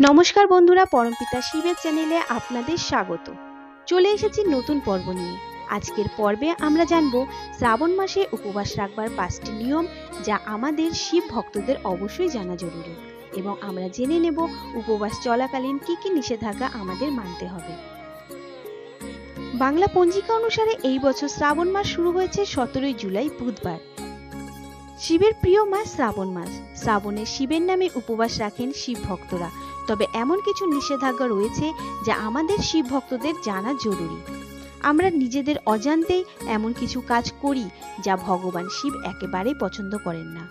নমস্কার বন্ধুরা, পরমপিতা শিবের চ্যানেলে আপনাদের স্বাগত। চলে এসেছি নতুন পর্ব নিয়ে। আজকের পর্বে আমরা জানব শ্রাবণ মাসে উপবাস রাখবার 5টি নিয়ম, যা আমাদের শিব ভক্তদের অবশ্যই জানা জরুরি, এবং আমরা জেনে নেব উপবাস চলাকালীন কি কি নিষেধাজ্ঞা আমাদের মানতে হবে। বাংলা পঞ্জিকা অনুসারে এই বছর শ্রাবণ মাস শুরু হয়েছে 17 জুলাই বুধবার। শিবের প্রিয় মাস শ্রাবণ মাস। শ্রাবণে শিবের নামে উপবাস রাখেন শিব ভক্তরা। তবে এমন কিছু নিষেধাজ্ঞা রয়েছে যা আমাদের শিব ভক্তদের জানা জরুরি। আমরা নিজেদের অজান্তেই এমন কিছু কাজ করি যা ভগবান শিব একেবারেই পছন্দ করেন না।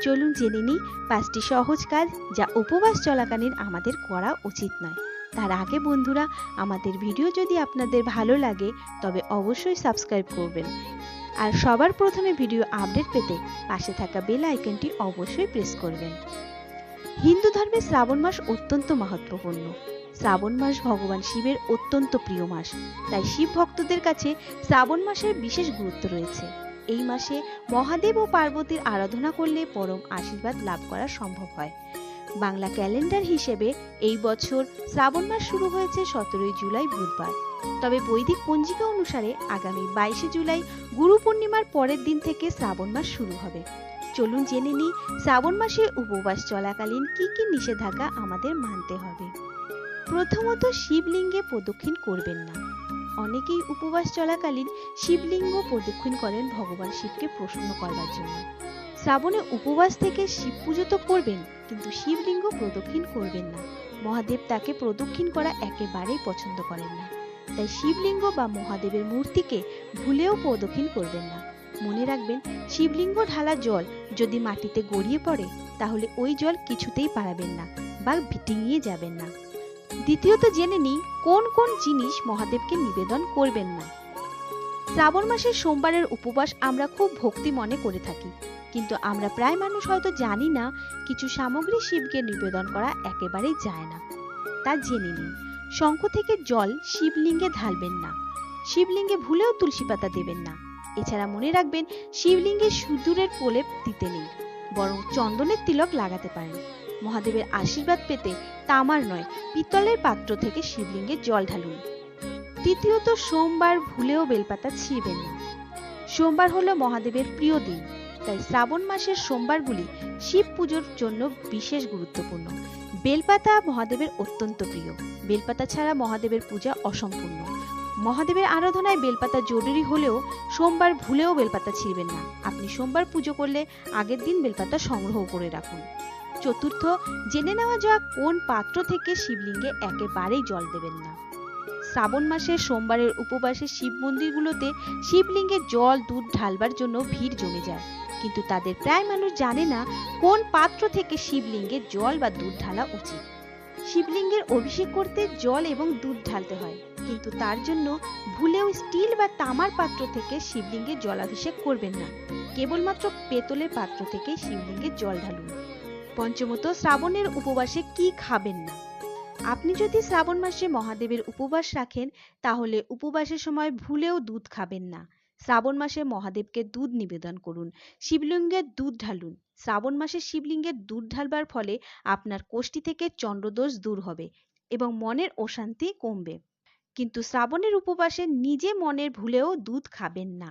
চলুন জেনে নিই 5টি সহজ কাজ যা উপবাস চলাকালীন আমাদের করা উচিত নয়। তার আগে বন্ধুরা, আমাদের ভিডিও যদি আপনাদের ভালো লাগে তবে অবশ্যই সাবস্ক্রাইব করবেন, আর সবার প্রথমে ভিডিও আপডেট পেতে পাশে থাকা বেল আইকনটি অবশ্যই প্রেস করবেন। হিন্দু ধর্মে শ্রাবণ মাস অত্যন্ত মহত্বপূর্ণ। শ্রাবণ মাস ভগবান শিবের অত্যন্ত প্রিয় মাস, তাই শিব ভক্তদের কাছে শ্রাবণ মাসের বিশেষ গুরুত্ব রয়েছে। এই মাসে মহাদেব ও পার্বতীর আরাধনা করলে পরম আশীর্বাদ লাভ করা সম্ভব হয়। বাংলা ক্যালেন্ডার হিসেবে এই বছর শ্রাবণ মাস শুরু হয়েছে 17 জুলাই বুধবার। তবে বৈদিক পঞ্জিকা অনুসারে আগামী 22 জুলাই গুরু পূর্ণিমার পরের দিন থেকে শ্রাবণ মাস শুরু হবে। চলুন জেনে নিই শ্রাবণ মাসে উপবাস চলাকালীন কি কি নিষেধাজ্ঞা আমাদের মানতে হবে। প্রথমত, শিবলিঙ্গে প্রদক্ষিণ করবেন না। অনেকেই উপবাস চলাকালীন শিবলিঙ্গ প্রদক্ষিণ করেন ভগবান শিবকে প্রসন্ন করবার জন্য। শ্রাবণে উপবাস থেকে শিব পুজো তো করবেন, কিন্তু শিবলিঙ্গ প্রদক্ষিণ করবেন না। মহাদেব তাকে প্রদক্ষিণ করা একেবারেই পছন্দ করেন না, তাই শিবলিঙ্গ বা মহাদেবের মূর্তিকে ভুলেও প্রদক্ষিণ করবেন না। মনে রাখবেন, শিবলিঙ্গ ঢালা জল যদি মাটিতে গড়িয়ে পড়ে তাহলে ওই জল কিছুতেই পারাবেন না বা ডিঙিয়ে যাবেন না। দ্বিতীয়ত, জেনে নিই কোন কোন জিনিস মহাদেবকে নিবেদন করবেন না। শ্রাবণ মাসের সোমবারের উপবাস আমরা খুব ভক্তি মনে করে থাকি, কিন্তু আমরা প্রায় মানুষ হয়তো জানি না কিছু সামগ্রী শিবকে নিবেদন করা একেবারেই যায় না। তা জেনে নিন। শঙ্খ থেকে জল শিবলিঙ্গে ঢালবেন না। শিবলিঙ্গে ভুলেও তুলসী পাতা দেবেন না। এছাড়া মনে রাখবেন, শিবলিঙ্গে সিঁদুরের প্রলেপ দিতে নেই, বরং চন্দনের তিলক লাগাতে পারেন। মহাদেবের আশীর্বাদ পেতে তামার নয়, পিতলের পাত্র থেকে শিবলিঙ্গে জল ঢালুন। তৃতীয়ত, সোমবার ভুলেও বেলপাতা ছিঁড়বেন না। সোমবার হলো মহাদেবের প্রিয় দিন, তাই শ্রাবণ মাসের সোমবারগুলি শিব পুজোর জন্য বিশেষ গুরুত্বপূর্ণ। বেলপাতা মহাদেবের অত্যন্ত প্রিয়। বেলপাতা ছাড়া মহাদেবের পূজা অসম্পূর্ণ। মহাদেবের আরাধনায় বেলপাতা জরুরি হলেও সোমবার ভুলেও বেলপাতা ছিঁড়বেন না। আপনি সোমবার পুজো করলে আগের দিন বেলপাতা সংগ্রহ করে রাখুন। চতুর্থ, জেনে নেওয়া যাক কোন পাত্র থেকে শিবলিঙ্গে একেবারেই জল দেবেন না। শ্রাবণ মাসে সোমবারের উপবাসে শিব মন্দিরগুলোতে শিবলিঙ্গে জল দুধ ঢালবার জন্য ভিড় জমে যায়, কিন্তু তাদের প্রায় মানুষ জানে না কোন পাত্র থেকে শিবলিঙ্গে জল বা দুধ ঢালা উচিত। শিবলিঙ্গের অভিষেক করতে জল এবং দুধ ঢালতে হয়, কিন্তু তার জন্য ভুলেও স্টিল বা তামার পাত্র থেকে শিবলিঙ্গে জলাভিষেক করবেন না। কেবলমাত্র পেতলের পাত্র থেকে শিবলিঙ্গে জল ঢালুন। পঞ্চমত, শ্রাবণের উপবাসে কি খাবেন না। আপনি যদি শ্রাবণ মাসে মহাদেবের উপবাস রাখেন তাহলে উপবাসের সময় ভুলেও দুধ খাবেন না। শ্রাবণ মাসে মহাদেবকে দুধ নিবেদন করুন, শিবলিঙ্গের দুধ ঢালুন। শ্রাবণ মাসে শিবলিঙ্গের দুধ ঢালবার ফলে আপনার কোষ্ঠী থেকে চন্দ্রদোষ দূর হবে এবং মনের অশান্তি কমবে। কিন্তু শ্রাবণের উপবাসে নিজে মনের ভুলেও দুধ খাবেন না।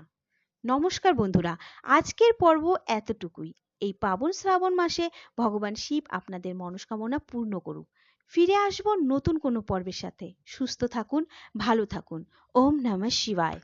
নমস্কার বন্ধুরা, আজকের পর্ব এতটুকুই। এই পাবন শ্রাবণ মাসে ভগবান শিব আপনাদের মনস্কামনা পূর্ণ করুক। ফিরে আসবো নতুন কোনো পর্বের সাথে। সুস্থ থাকুন, ভালো থাকুন। ওম নমঃ শিবায়।